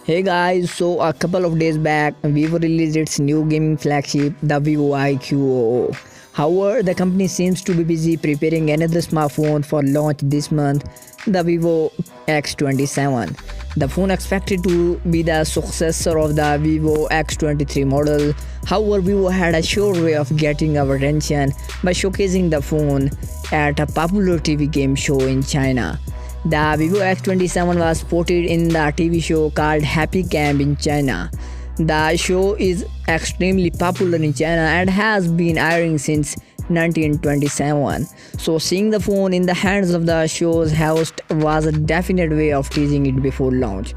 Hey guys, so a couple of days back, Vivo released its new gaming flagship, the Vivo IQ00. However, the company seems to be busy preparing another smartphone for launch this month, the Vivo X27. The phone expected to be the successor of the Vivo X23 model. However, Vivo had a sure way of getting our attention by showcasing the phone at a popular TV game show in China. The Vivo X27 was spotted in the TV show called Happy Camp in China. The show is extremely popular in China and has been airing since 1927. So seeing the phone in the hands of the show's host was a definite way of teasing it before launch.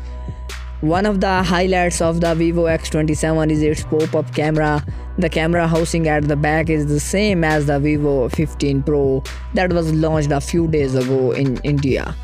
One of the highlights of the Vivo X27 is its pop-up camera. The camera housing at the back is the same as the Vivo 15 Pro that was launched a few days ago in India.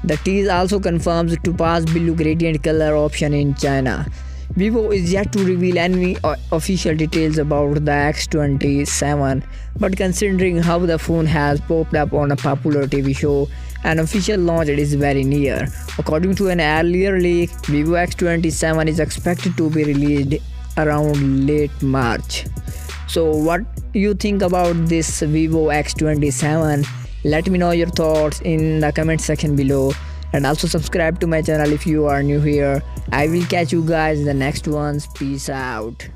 The tease also confirms to pass blue gradient color option in China. Vivo is yet to reveal any official details about the X27, but considering how the phone has popped up on a popular TV show, an official launch is very near. According to an earlier leak, Vivo X27 is expected to be released around late March. So what do you think about this Vivo X27? Let me know your thoughts in the comment section below, and also subscribe to my channel if you are new here. I will catch you guys in the next ones. Peace out.